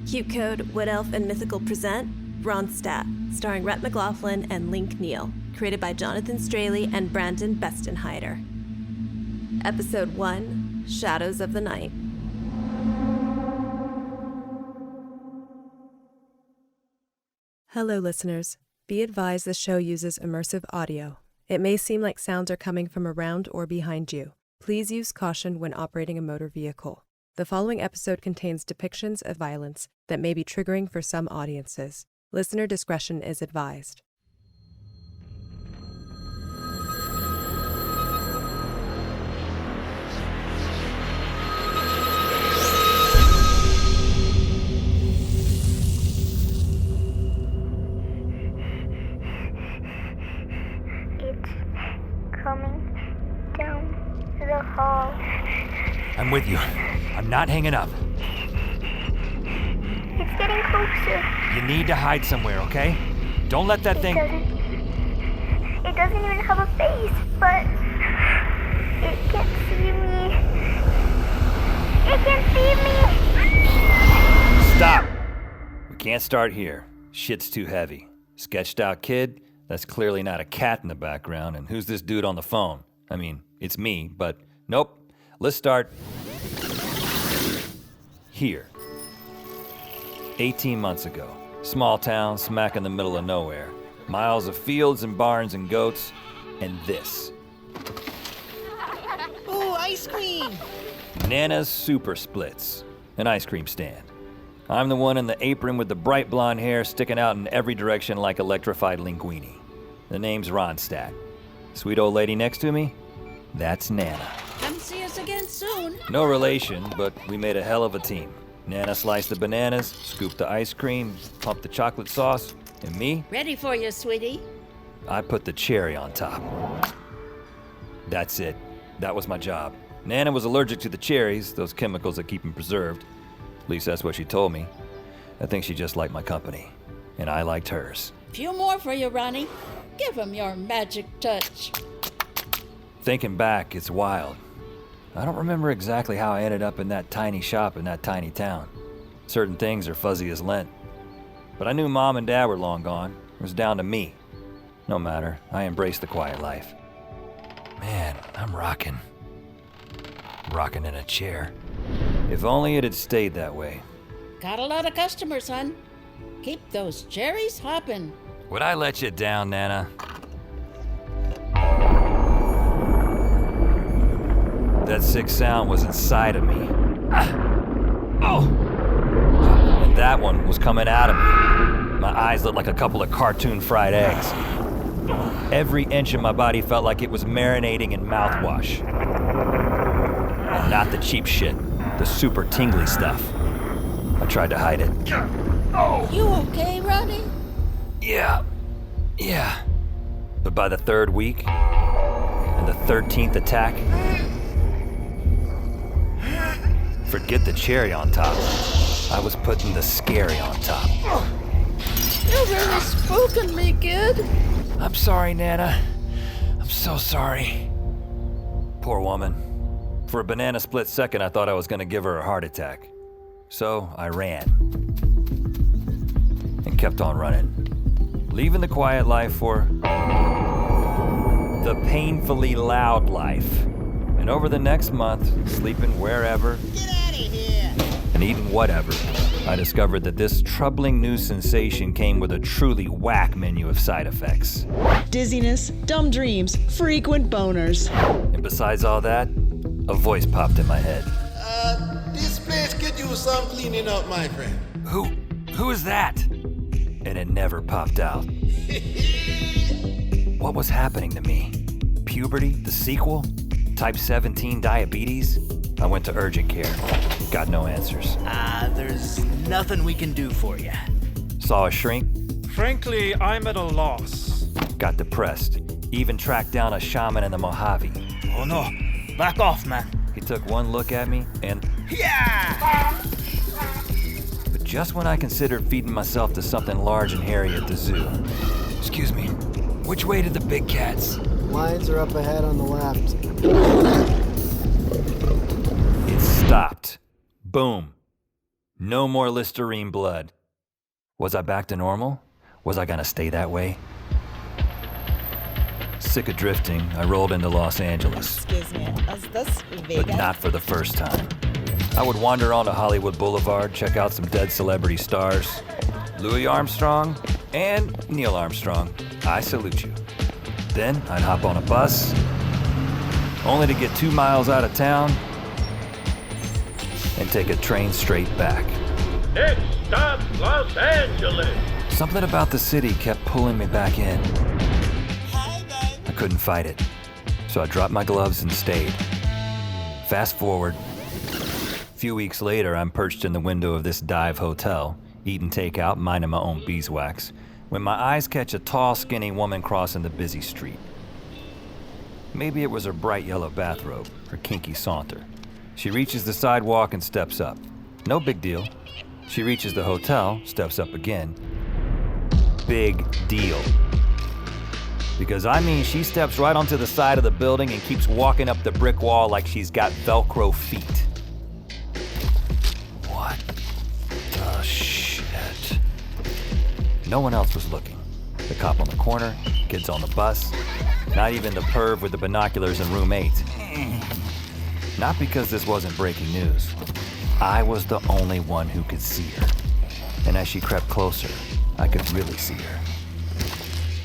Cute Code, Wood Elf, and Mythical present Ronstadt, starring Rhett McLaughlin and Link Neal, created by Jonathan Straley and Brandon Bestenheider. Episode 1, Shadows of the Night. Hello, listeners. Be advised this show uses immersive audio. It may seem like sounds are coming from around or behind you. Please use caution when operating a motor vehicle. The following episode contains depictions of violence that may be triggering for some audiences. Listener discretion is advised. Coming down the hall. I'm with you. I'm not hanging up. It's getting closer. You need to hide somewhere, okay? Don't let that thing... It doesn't even have a face, but it can see me. It can see me! Stop! We can't start here. Shit's too heavy. Sketched out kid? That's clearly not a cat in the background. And who's this dude on the phone? I mean, it's me, but nope. Let's start here. 18 months ago. Small town, smack in the middle of nowhere. Miles of fields and barns and goats, and this. Ooh, ice cream! Nana's Super Splits, an ice cream stand. I'm the one in the apron with the bright blonde hair sticking out in every direction like electrified linguine. The name's Ronstadt. Sweet old lady next to me? That's Nana. Come see us again soon. No relation, but we made a hell of a team. Nana sliced the bananas, scooped the ice cream, pumped the chocolate sauce, and me? Ready for you, sweetie. I put the cherry on top. That's it. That was my job. Nana was allergic to the cherries, those chemicals that keep them preserved. At least that's what she told me. I think she just liked my company, and I liked hers. Few more for you, Ronnie. Give him your magic touch. Thinking back, it's wild. I don't remember exactly how I ended up in that tiny shop in that tiny town. Certain things are fuzzy as lint. But I knew Mom and Dad were long gone. It was down to me. No matter, I embraced the quiet life. Man, I'm rocking. Rocking in a chair. If only it had stayed that way. Got a lot of customers, hon. Keep those cherries hopping. Would I let you down, Nana? That sick sound was inside of me. Oh! And that one was coming out of me. My eyes looked like a couple of cartoon fried eggs. Every inch of my body felt like it was marinating in mouthwash. And not the cheap shit, the super tingly stuff. I tried to hide it. Oh! You okay, Ronnie? Yeah. But by the third week, and the 13th attack, forget the cherry on top. I was putting the scary on top. You really spooking me, kid. I'm sorry, Nana. I'm so sorry. Poor woman. For a banana split second, I thought I was gonna give her a heart attack. So I ran. And kept on running. Leaving the quiet life for the painfully loud life. And over the next month, sleeping wherever, Get out of here. and eating whatever, I discovered that this troubling new sensation came with a truly whack menu of side effects. Dizziness, dumb dreams, frequent boners. And besides all that, a voice popped in my head. This place could use some cleaning up, my friend. Who is that? And it never popped out. What was happening to me? Puberty, the sequel? Type 17 diabetes? I went to urgent care. Got no answers. There's nothing we can do for you. Saw a shrink. Frankly, I'm at a loss. Got depressed. Even tracked down a shaman in the Mojave. Oh no, back off, man. He took one look at me and... Yeah! But just when I considered feeding myself to something large and hairy at the zoo. Excuse me, which way did the big cats? Lions are up ahead on the left. It stopped. Boom. No more Listerine blood. Was I back to normal? Was I gonna stay that way? Sick of drifting, I rolled into Los Angeles. Excuse me, is this Vegas? But not for the first time. I would wander onto Hollywood Boulevard, check out some dead celebrity stars. Louis Armstrong and Neil Armstrong, I salute you. Then I'd hop on a bus, only to get 2 miles out of town and take a train straight back. Next stop, Los Angeles. Something about the city kept pulling me back in. I couldn't fight it, so I dropped my gloves and stayed. Fast forward. A few weeks later, I'm perched in the window of this dive hotel, eating takeout, minding my own beeswax, when my eyes catch a tall, skinny woman crossing the busy street. Maybe it was her bright yellow bathrobe, her kinky saunter. She reaches the sidewalk and steps up. No big deal. She reaches the hotel, steps up again. Big deal. Because she steps right onto the side of the building and keeps walking up the brick wall like she's got Velcro feet. What the shit? No one else was looking. The cop on the corner, kids on the bus, not even the perv with the binoculars in room 8. Not because this wasn't breaking news. I was the only one who could see her. And as she crept closer, I could really see her.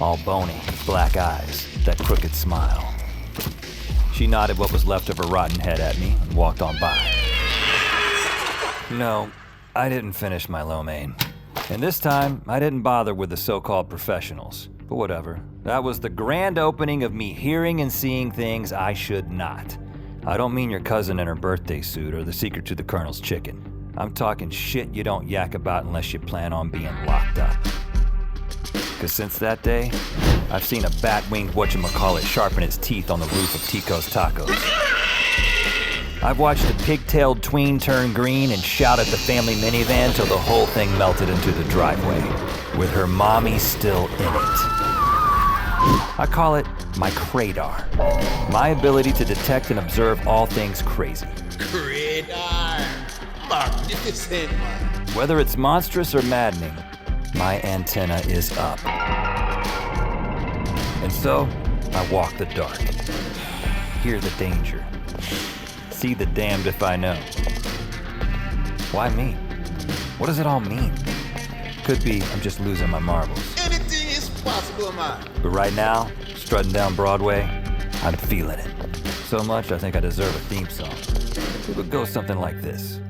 All bony, black eyes, that crooked smile. She nodded what was left of her rotten head at me and walked on by. No, I didn't finish my lo mein. And this time, I didn't bother with the so-called professionals. But whatever. That was the grand opening of me hearing and seeing things I should not. I don't mean your cousin in her birthday suit or the secret to the Colonel's chicken. I'm talking shit you don't yak about unless you plan on being locked up. Because since that day, I've seen a bat-winged whatchamacallit sharpen its teeth on the roof of Tico's Tacos. I've watched a pig-tailed tween turn green and shout at the family minivan till the whole thing melted into the driveway, with her mommy still in it. I call it my cradar, my ability to detect and observe all things crazy. Radar. Magnificent, man. Whether it's monstrous or maddening, my antenna is up. And so, I walk the dark, hear the danger, see the damned if I know. Why me? What does it all mean? Could be I'm just losing my marbles. Anything is possible, man. But right now, strutting down Broadway, I'm feeling it. So much I think I deserve a theme song. It would go something like this.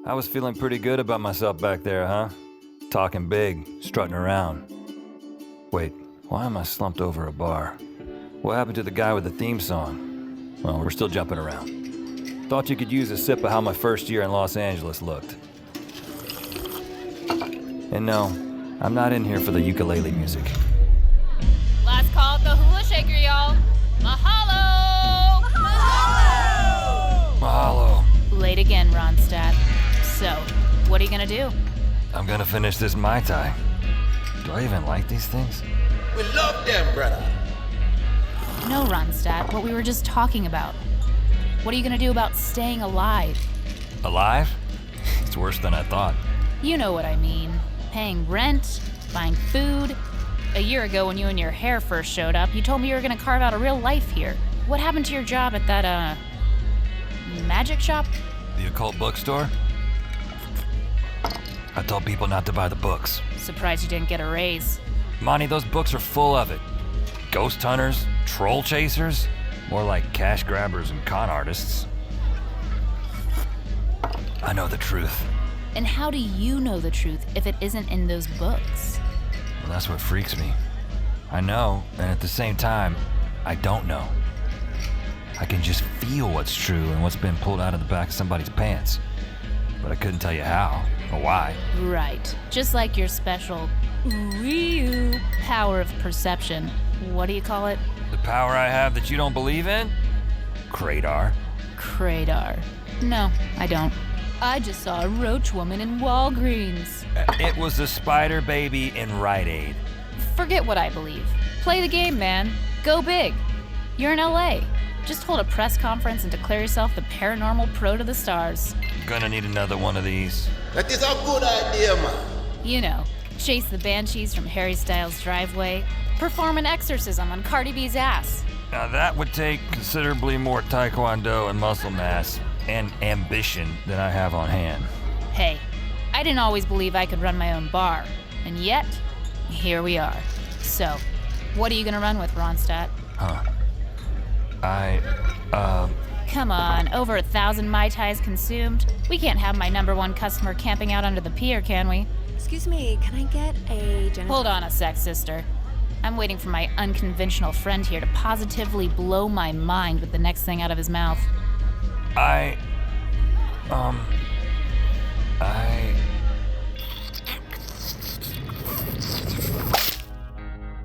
I was feeling pretty good about myself back there, huh? Talking big, strutting around. Wait, why am I slumped over a bar? What happened to the guy with the theme song? Well, we're still jumping around. Thought you could use a sip of how my first year in Los Angeles looked. And no, I'm not in here for the ukulele music. Last call at the hula shaker, y'all. Mahalo! Mahalo! Mahalo. Late again, Ronstadt. So, what are you gonna do? I'm gonna finish this Mai Tai. Do I even like these things? We love them, brother. No, Ronstadt, what we were just talking about. What are you gonna do about staying alive? Alive? It's worse than I thought. You know what I mean. Paying rent, buying food. A year ago when you and your hair first showed up, you told me you were gonna carve out a real life here. What happened to your job at that, magic shop? The occult bookstore? I told people not to buy the books. Surprised you didn't get a raise. Monty, those books are full of it. Ghost hunters, troll chasers. More like cash grabbers and con artists. I know the truth. And how do you know the truth if it isn't in those books? Well, that's what freaks me. I know, and at the same time, I don't know. I can just feel what's true and what's been pulled out of the back of somebody's pants. But I couldn't tell you how or why. Right. Just like your special ooh power of perception. What do you call it? The power I have that you don't believe in? Kratar. Kratar. No, I don't. I just saw a roach woman in Walgreens. It was the spider baby in Rite Aid. Forget what I believe. Play the game, man. Go big. You're in LA. Just hold a press conference and declare yourself the paranormal pro to the stars. Gonna need another one of these. That is a good idea, man. You know, chase the banshees from Harry Styles' driveway, perform an exorcism on Cardi B's ass. Now that would take considerably more taekwondo and muscle mass and ambition than I have on hand. Hey, I didn't always believe I could run my own bar, and yet, here we are. So, what are you gonna run with, Ronstadt? Huh. Come on, over 1,000 Mai Tais consumed. We can't have my #1 customer camping out under the pier, can we? Excuse me, can I get a Hold on a sec, sister. I'm waiting for my unconventional friend here to positively blow my mind with the next thing out of his mouth.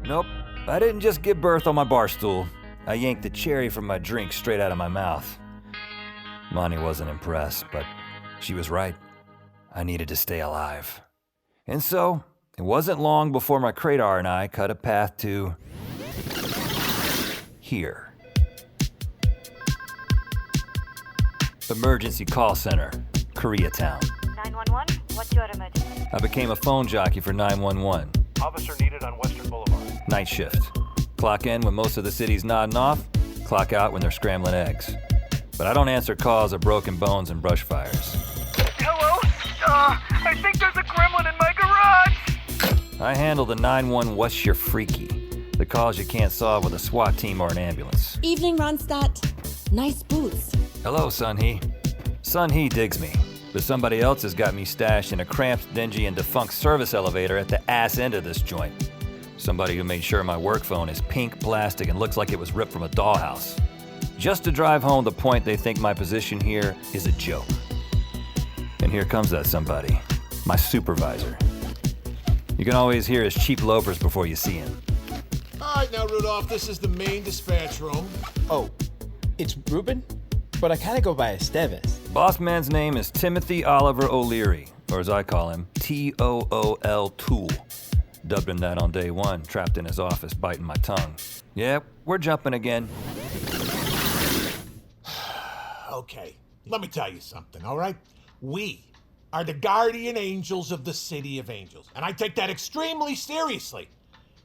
Nope, I didn't just give birth on my bar stool. I yanked the cherry from my drink straight out of my mouth. Monty wasn't impressed, but she was right. I needed to stay alive. And so, it wasn't long before my Kratar and I cut a path to here. Emergency call center, Koreatown. 911, what's your emergency? I became a phone jockey for 911. Officer needed on Western Boulevard. Night shift. Clock in when most of the city's nodding off, clock out when they're scrambling eggs. But I don't answer calls of broken bones and brush fires. Hello? I think there's a gremlin in my garage! I handle the 911 what's your freaky, the calls you can't solve with a SWAT team or an ambulance. Evening, Ronstadt. Nice boots. Hello, Sun-Hee. Sun-Hee digs me, but somebody else has got me stashed in a cramped, dingy, and defunct service elevator at the ass end of this joint. Somebody who made sure my work phone is pink plastic and looks like it was ripped from a dollhouse. Just to drive home the point they think my position here is a joke. And here comes that somebody, my supervisor. You can always hear his cheap loafers before you see him. All right, now, Rudolph, this is the main dispatch room. Oh, it's Ruben? But I kind of go by Esteves. Boss man's name is Timothy Oliver O'Leary, or as I call him, T-O-O-L Tool. Dubbed him that on day one, trapped in his office, biting my tongue. Yep, we're jumping again. Okay, let me tell you something, all right? We are the guardian angels of the City of Angels, and I take that extremely seriously.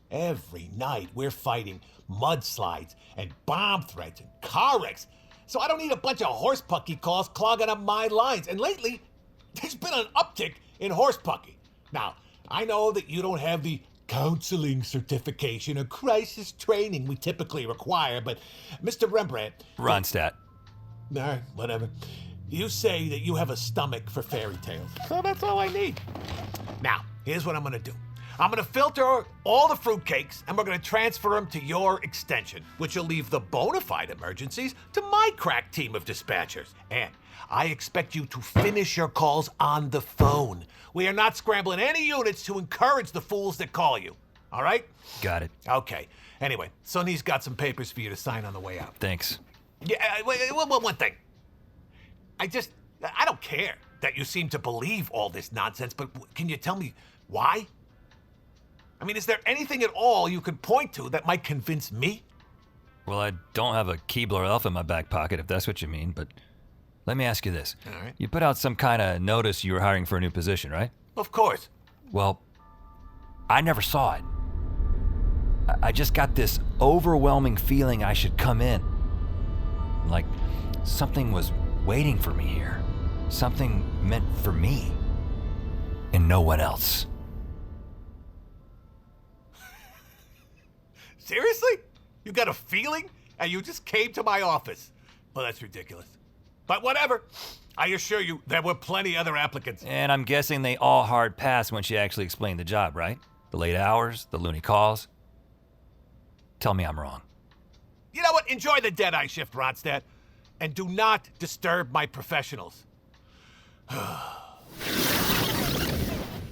Every night we're fighting mudslides and bomb threats and car wrecks, so I don't need a bunch of horse pucky calls clogging up my lines. And lately, there's been an uptick in horse pucky. Now, I know that you don't have the counseling certification or crisis training we typically require, but Mr. Rembrandt... Ronstadt. All right, whatever. You say that you have a stomach for fairy tales, so that's all I need. Now, here's what I'm gonna do. I'm gonna filter all the fruitcakes, and we're gonna transfer them to your extension, which will leave the bona fide emergencies to my crack team of dispatchers. And I expect you to finish your calls on the phone. We are not scrambling any units to encourage the fools that call you. All right? Got it. Okay. Anyway, Sonny's got some papers for you to sign on the way out. Thanks. Yeah, one thing. I don't care that you seem to believe all this nonsense, but can you tell me why? I mean, is there anything at all you could point to that might convince me? Well, I don't have a Keebler elf in my back pocket, if that's what you mean, but let me ask you this. All right. You put out some kind of notice you were hiring for a new position, right? Of course. Well, I never saw it. I just got this overwhelming feeling I should come in. Like something was waiting for me here. Something meant for me. And no one else. Seriously? You got a feeling and you just came to my office. Well, that's ridiculous. But whatever. I assure you, there were plenty other applicants. And I'm guessing they all hard passed when she actually explained the job, right? The late hours, the loony calls. Tell me I'm wrong. You know what? Enjoy the dead-eye shift, Ronstadt. And do not disturb my professionals.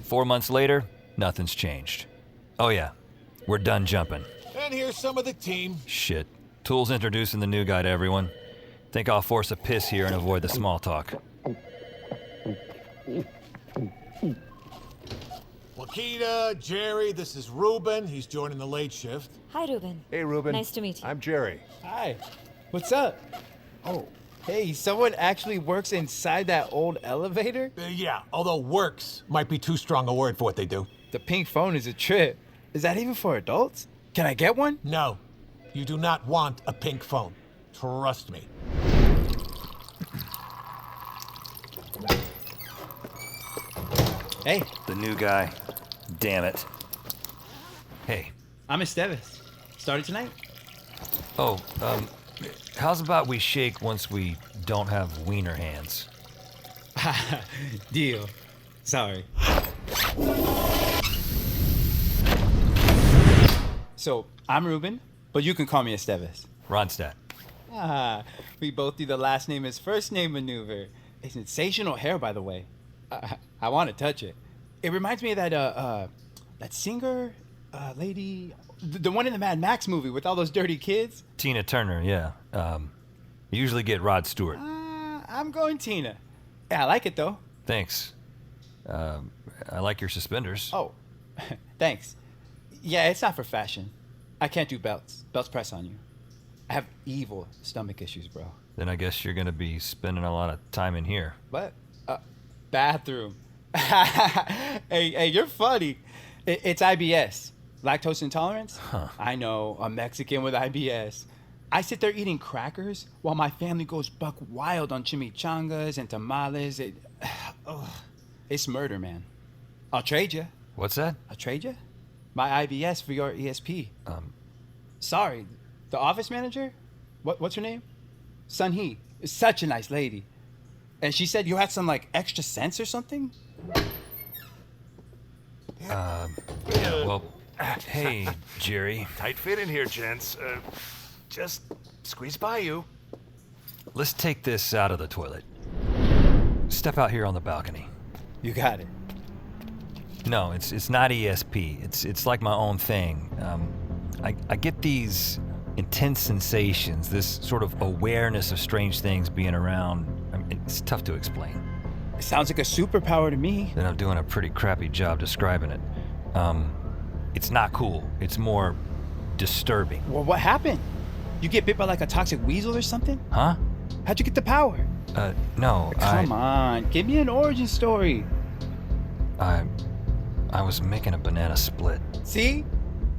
4 months later, nothing's changed. Oh yeah, we're done jumping. And here's some of the team. Shit. Tool's introducing the new guy to everyone. Think I'll force a piss here and avoid the small talk. Wakita, Jerry, this is Ruben. He's joining the late shift. Hi, Ruben. Hey, Ruben. Nice to meet you. I'm Jerry. Hi. What's up? Oh, hey, someone actually works inside that old elevator? Yeah, although works might be too strong a word for what they do. The pink phone is a trip. Is that even for adults? Can I get one? No, you do not want a pink phone. Trust me. Hey. The new guy. Damn it. Hey. I'm Esteves. Started tonight? Oh, how's about we shake once we don't have wiener hands? Deal. Sorry. So, I'm Ruben, but you can call me Esteves. Ronstadt. We both do the last name as first name maneuver. A sensational hair, by the way. I want to touch it. It reminds me of that singer, lady, the one in the Mad Max movie with all those dirty kids. Tina Turner, yeah. You usually get Rod Stewart. I'm going Tina. Yeah, I like it though. Thanks. I like your suspenders. Oh, thanks. Yeah, it's not for fashion. I can't do belts. Belts press on you. I have evil stomach issues, bro. Then I guess you're gonna be spending a lot of time in here. What? Bathroom. Hey, you're funny. It's IBS. Lactose intolerance? Huh. I know, a Mexican with IBS. I sit there eating crackers while my family goes buck wild on chimichangas and tamales. It's murder, man. I'll trade you. What's that? I'll trade you? My IBS for your ESP. Sorry, the office manager? What's her name? Sun-hee. Is such a nice lady. And she said you had some, like, extra sense or something? Well, hey, Jerry. Tight fit in here, gents. Just squeeze by you. Let's take this out of the toilet. Step out here on the balcony. You got it. No, it's not ESP. It's like my own thing. I get these intense sensations, this sort of awareness of strange things being around. I mean, it's tough to explain. It sounds like a superpower to me. Then I'm doing a pretty crappy job describing it. It's not cool. It's more disturbing. Well, what happened? You get bit by like a toxic weasel or something? Huh? How'd you get the power? No, Come on, give me an origin story. I was making a banana split. See?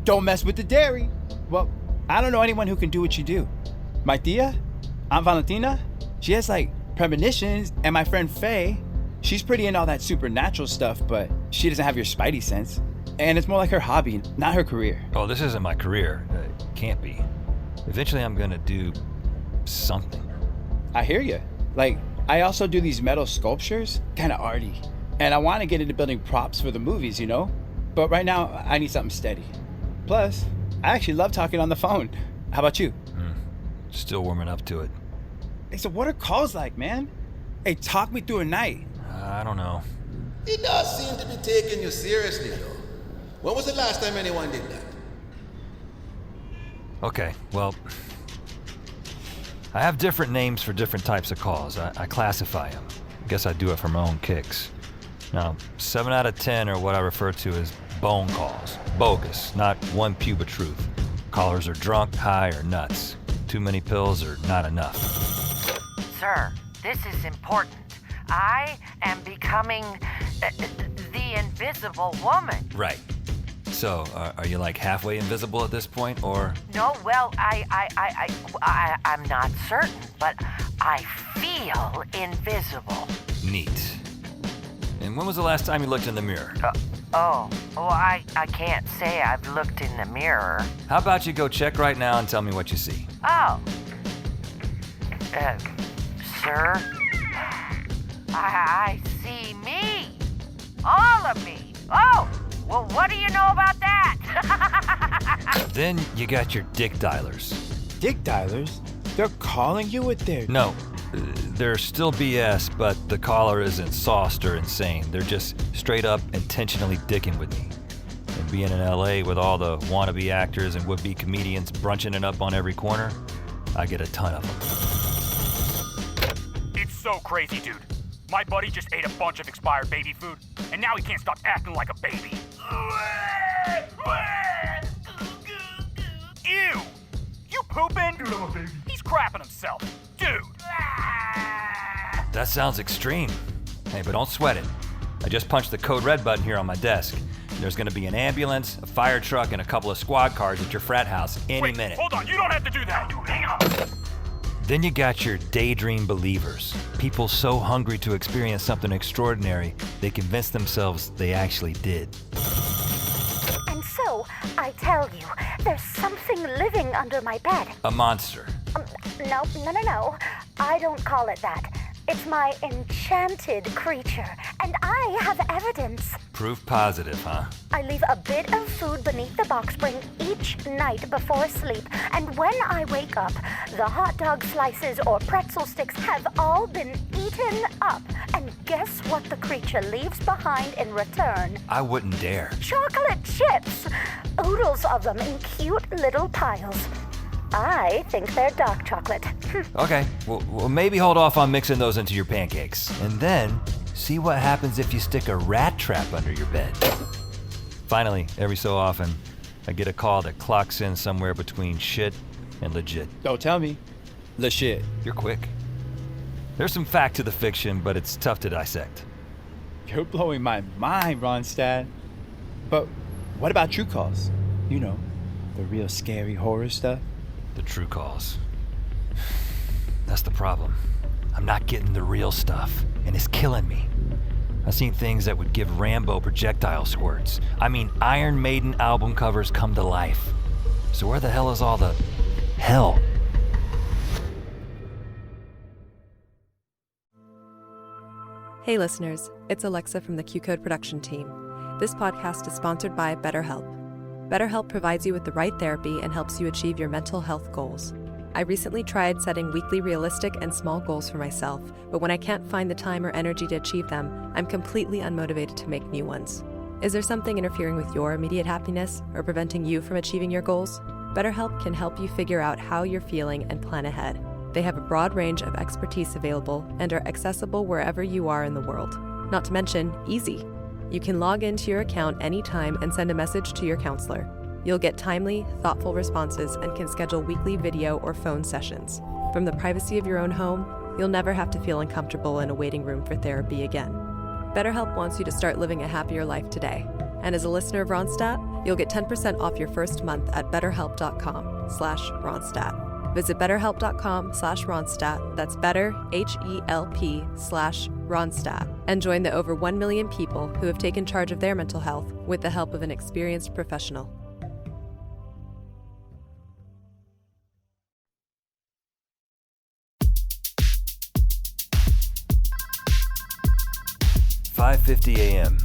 Don't mess with the dairy. Well, I don't know anyone who can do what you do. My tia, Aunt Valentina, she has like premonitions, and my friend Faye, she's pretty in all that supernatural stuff, but she doesn't have your spidey sense. And it's more like her hobby, not her career. Oh, this isn't my career. It can't be. Eventually I'm gonna do something. I hear you. Like, I also do these metal sculptures, kind of arty. And I want to get into building props for the movies, you know? But right now, I need something steady. Plus, I actually love talking on the phone. How about you? Still warming up to it. Hey, so what are calls like, man? Hey, talk me through a night. I don't know. It does seem to be taking you seriously, though. When was the last time anyone did that? Okay, well, I have different names for different types of calls. I classify them. I guess I do it for my own kicks. Now, 7 out of 10 are what I refer to as bone calls. Bogus, not one pube of truth. Callers are drunk, high, or nuts. Too many pills or not enough. Sir, this is important. I am becoming the invisible woman. Right. So, are you like halfway invisible at this point, or? No, well, I'm not certain, but I feel invisible. Neat. And when was the last time you looked in the mirror? I can't say I've looked in the mirror. How about you go check right now and tell me what you see? Oh. Sir? I see me. All of me. Oh, well, what do you know about that? Then you got your dick dialers. Dick dialers? They're calling you with their... No, they're still BS, but the caller isn't sauced or insane. They're just straight up intentionally dicking with me. And being in LA with all the wannabe actors and would-be comedians brunching it up on every corner, I get a ton of them. It's so crazy, dude. My buddy just ate a bunch of expired baby food, and now he can't stop acting like a baby. Ew! You pooping? Dude, I'm a baby. He's crapping himself. Dude! That sounds extreme. Hey, but don't sweat it. I just punched the code red button here on my desk. There's gonna be an ambulance, a fire truck, and a couple of squad cars at your frat house any minute. Hold on, you don't have to do that. Dude, hang on. Then you got your daydream believers. People so hungry to experience something extraordinary, they convince themselves they actually did. And so, I tell you, there's something living under my bed. A monster. No. I don't call it that. It's my enchanted creature, and I have evidence. Proof positive, huh? I leave a bit of food beneath the box spring each night before sleep, and when I wake up, the hot dog slices or pretzel sticks have all been eaten up. And guess what the creature leaves behind in return? I wouldn't dare. Chocolate chips! Oodles of them in cute little piles. I think they're dark chocolate. Okay, well, maybe hold off on mixing those into your pancakes. And then, see what happens if you stick a rat trap under your bed. Finally, every so often, I get a call that clocks in somewhere between shit and legit. Don't tell me. Legit. You're quick. There's some fact to the fiction, but it's tough to dissect. You're blowing my mind, Ronstadt. But what about true calls? You know, the real scary horror stuff. The true calls. That's the problem. I'm not getting the real stuff, and it's killing me. I've seen things that would give Rambo projectile squirts. I mean, Iron Maiden album covers come to life. So where the hell is all the hell? Hey listeners, it's Alexa from the Q-Code production team. This podcast is sponsored by BetterHelp. BetterHelp provides you with the right therapy and helps you achieve your mental health goals. I recently tried setting weekly realistic and small goals for myself, but when I can't find the time or energy to achieve them, I'm completely unmotivated to make new ones. Is there something interfering with your immediate happiness or preventing you from achieving your goals? BetterHelp can help you figure out how you're feeling and plan ahead. They have a broad range of expertise available and are accessible wherever you are in the world. Not to mention, easy. You can log into your account anytime and send a message to your counselor. You'll get timely, thoughtful responses and can schedule weekly video or phone sessions. From the privacy of your own home, you'll never have to feel uncomfortable in a waiting room for therapy again. BetterHelp wants you to start living a happier life today. And as a listener of Ronstadt, you'll get 10% off your first month at betterhelp.com/Ronstadt. Visit betterhelp.com/Ronstadt, that's BetterHelp/Ronstadt, and join the over 1 million people who have taken charge of their mental health with the help of an experienced professional. "5:50 a.m.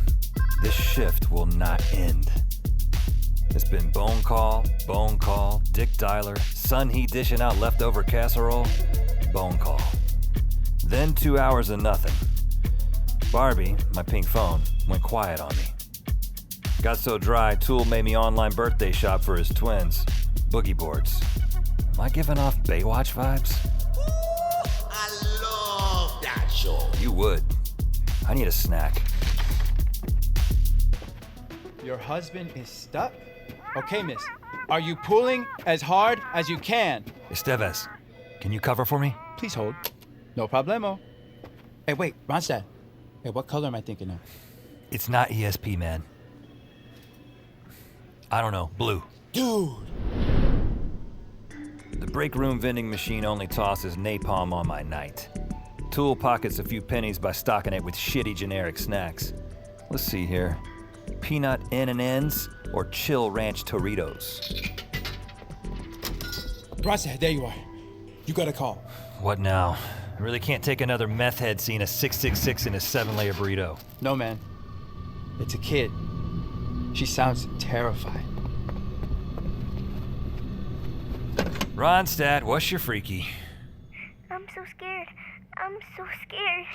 This shift will not end. It's been bone call, dick dialer, sun heat dishing out leftover casserole, bone call. Then 2 hours of nothing. Barbie, my pink phone, went quiet on me. Got so dry, Tool made me online birthday shop for his twins, boogie boards. Am I giving off Baywatch vibes? I love that show. You would. I need a snack. Your husband is stuck? Okay, miss. Are you pulling as hard as you can? Esteves, can you cover for me? Please hold. No problemo. Hey, wait, Ronstadt. Hey, what color am I thinking of? It's not ESP, man. I don't know, blue. Dude! The break room vending machine only tosses napalm on my night. Tool pockets a few pennies by stocking it with shitty generic snacks. Let's see here. Peanut N&N's or Chill Ranch Doritos. Ronstadt, there you are. You got a call. What now? I really can't take another meth head seeing a 666 in a 7-layer burrito. No, man. It's a kid. She sounds terrified. Ronstadt, what's your freaky? I'm so scared. I'm so scared.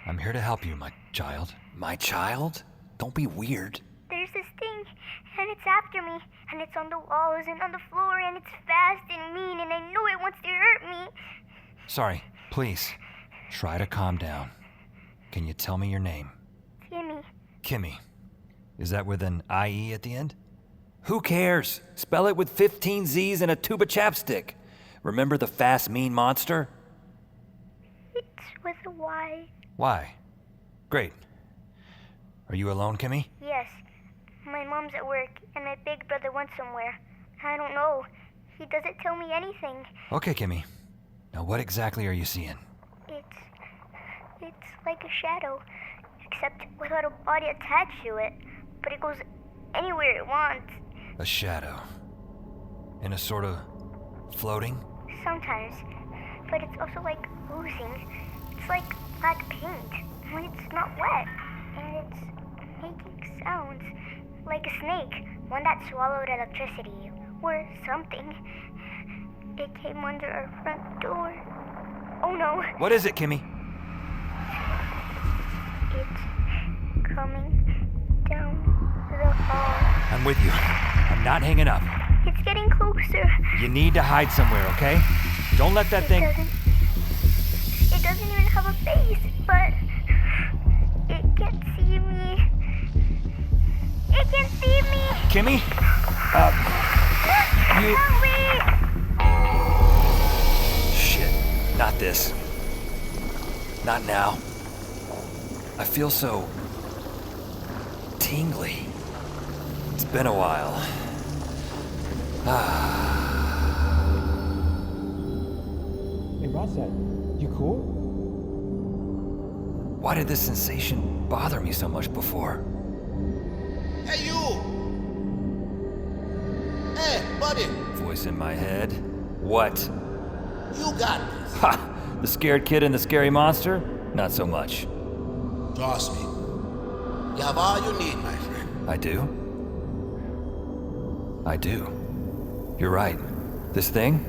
I'm here to help you, my child. My child? Don't be weird. There's this thing, and it's after me, and it's on the walls and on the floor, and it's fast and mean, and I know it wants to hurt me. Sorry, please. Try to calm down. Can you tell me your name? Kimmy. Kimmy. Is that with an IE at the end? Who cares? Spell it with 15 Z's and a tube of chapstick. Remember the fast, mean monster? It's with a Y. Why? Great. Are you alone, Kimmy? Yes. My mom's at work, and my big brother went somewhere. I don't know. He doesn't tell me anything. Okay, Kimmy. Now what exactly are you seeing? It's like a shadow, except without a body attached to it. But it goes anywhere it wants. A shadow. In a sort of floating? Sometimes. But it's also like oozing. It's like black paint when it's not wet. And it's making sounds. Like a snake. One that swallowed electricity. Or something. It came under our front door. Oh no. What is it, Kimmy? It's coming down the hall. I'm with you. I'm not hanging up. It's getting closer. You need to hide somewhere, okay? Don't let that thing... It doesn't even have a face, but it can see me. It can see me. Kimmy? Help me! Shit. Not this. Not now. I feel so... tingly. It's been a while. Hey, Ronstadt, you cool? Why did this sensation bother me so much before? Hey, you! Hey, buddy! Voice in my head. What? You got this. Ha! The scared kid and the scary monster? Not so much. Trust me. You have all you need, my friend. I do? I do. You're right. This thing,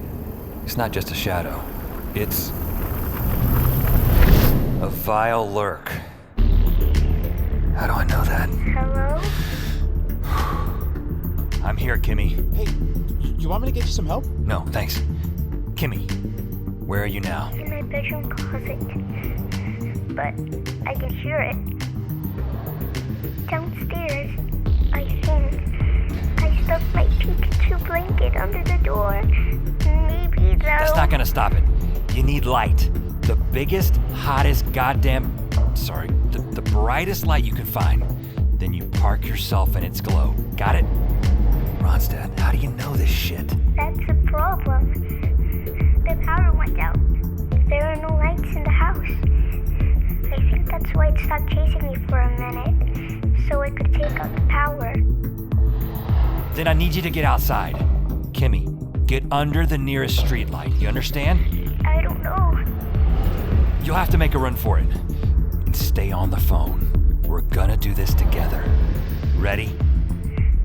it's not just a shadow. It's a vile lurk. How do I know that? Hello? I'm here, Kimmy. Hey, you want me to get you some help? No, thanks. Kimmy, where are you now? In my bedroom closet. But I can hear it. Downstairs, I think. I stuck my Pikachu blanket under the door. Maybe though... That's not gonna stop it. You need light. The biggest, hottest goddamn... Sorry, the brightest light you can find. Then you park yourself in its glow. Got it? Ronstadt, how do you know this shit? That's the problem. The power went out. There are no lights in the house. I think that's why it stopped chasing me for a minute. So it could take out the power. Then I need you to get outside. Kimmy, get under the nearest streetlight. You understand? I don't know. You'll have to make a run for it. And stay on the phone. We're gonna do this together. Ready?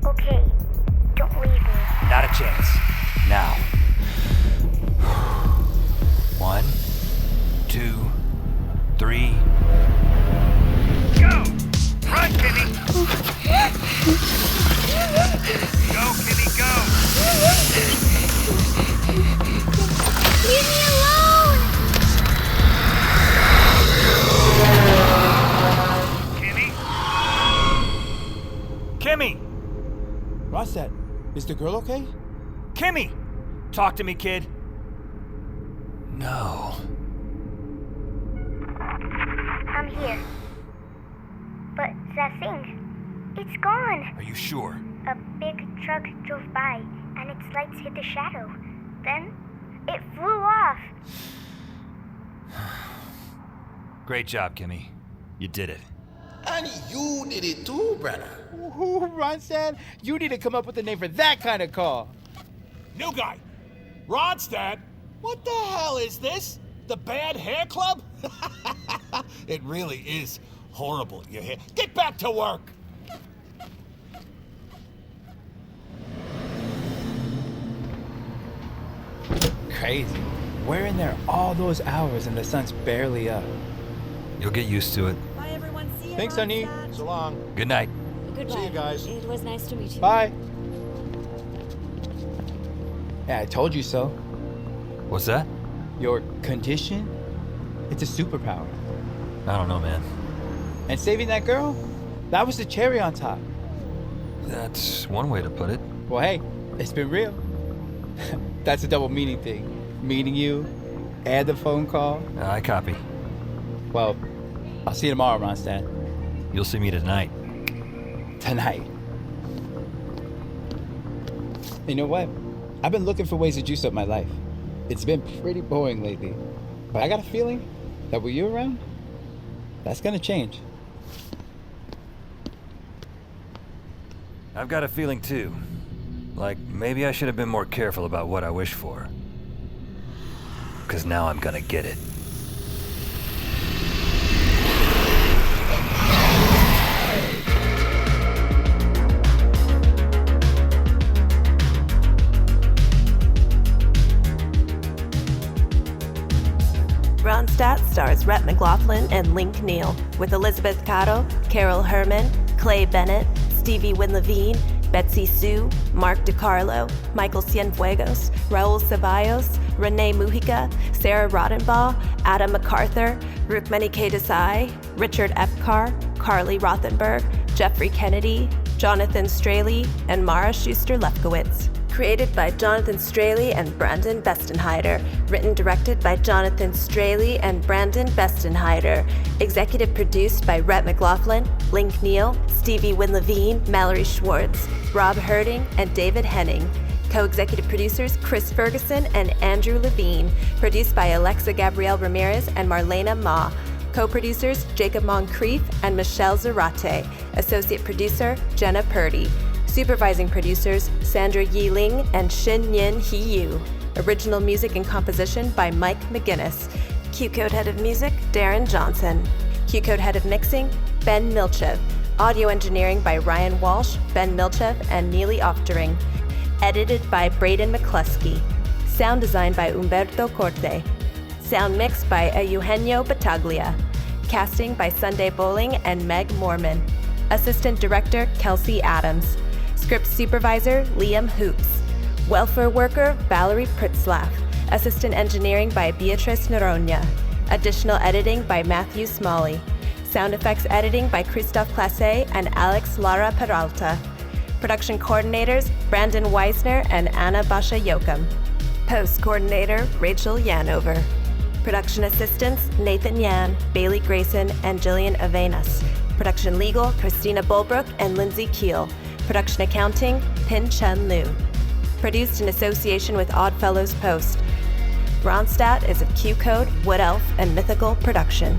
Okay. Don't leave me. Not a chance. Now. 1, 2, 3. Go! Run, Kimmy! Go, Kimmy, go! Leave me alone! Kimmy? Kimmy! Ronstadt, is the girl okay? Kimmy! Talk to me, kid. No. I'm here. But that thing, it's gone. Are you sure? A big truck drove by, and its lights hit the shadow. Then, it flew off. Great job, Kimmy. You did it. And you did it too, brother. Ooh, Ronstadt, you need to come up with a name for that kind of call. New guy. Ronstadt? What the hell is this? The Bad Hair Club? It really is horrible, you hear? Get back to work! Crazy. We're in there all those hours and the sun's barely up. You'll get used to it. Bye, everyone. See you. Thanks, honey. So long. Good night. Goodbye. See you guys. It was nice to meet you. Bye. Yeah, I told you so. What's that? Your condition? It's a superpower. I don't know, man. And saving that girl? That was the cherry on top. That's one way to put it. Well, hey, it's been real. That's a double meaning thing. Meeting you and the phone call. I copy. Well, I'll see you tomorrow, Ronstadt. You'll see me tonight. Tonight. You know what? I've been looking for ways to juice up my life. It's been pretty boring lately. But I got a feeling that with you around, that's gonna change. I've got a feeling too. Like maybe I should have been more careful about what I wish for. 'Cause now I'm gonna get it. Ronstadt stars Rhett McLaughlin and Link Neal, with Elizabeth Caro, Carol Herman, Clay Bennett, Stevie Wynn-Levine, Betsy Sue, Mark DiCarlo, Michael Cienfuegos, Raul Ceballos, Renee Mujica, Sarah Rodenbaugh, Adam MacArthur, Rukmini K. Desai, Richard Epcar, Carly Rothenberg, Jeffrey Kennedy, Jonathan Straley, and Mara Schuster-Lefkowitz. Created by Jonathan Straley and Brandon Bestenheider. Written directed by Jonathan Straley and Brandon Bestenheider. Executive produced by Rhett McLaughlin, Link Neal, Stevie Wynn-Levine, Mallory Schwartz, Rob Herding, and David Henning. Co-executive producers Chris Ferguson and Andrew Levine. Produced by Alexa Gabrielle Ramirez and Marlena Ma. Co-producers Jacob Moncrief and Michelle Zarate. Associate producer Jenna Purdy. Supervising producers Sandra Yi Ling and Shin Yin Hee Yu. Original music and composition by Mike McGinnis. Q-Code Head of Music, Darren Johnson. Q-Code Head of Mixing, Ben Milchev. Audio engineering by Ryan Walsh, Ben Milchev, and Neely Oftering. Edited by Braden McCluskey. Sound design by Umberto Corte. Sound mixed by Eugenio Battaglia. Casting by Sunday Bowling and Meg Morman. Assistant Director Kelsey Adams. Script Supervisor Liam Hoops. Welfare Worker Valerie Pritzlaff. Assistant Engineering by Beatrice Noronha. Additional editing by Matthew Smalley. Sound effects editing by Christophe Classe and Alex Lara Peralta. Production coordinators Brandon Weisner and Anna Basha Yokum. Post coordinator Rachel Yanover. Production assistants Nathan Yan, Bailey Grayson, and Jillian Avenas. Production legal Christina Bulbrook and Lindsay Keel. Production accounting Pin Chen Liu. Produced in association with Oddfellows Post. Ronstadt is a Q-Code, Wood Elf, and Mythical production.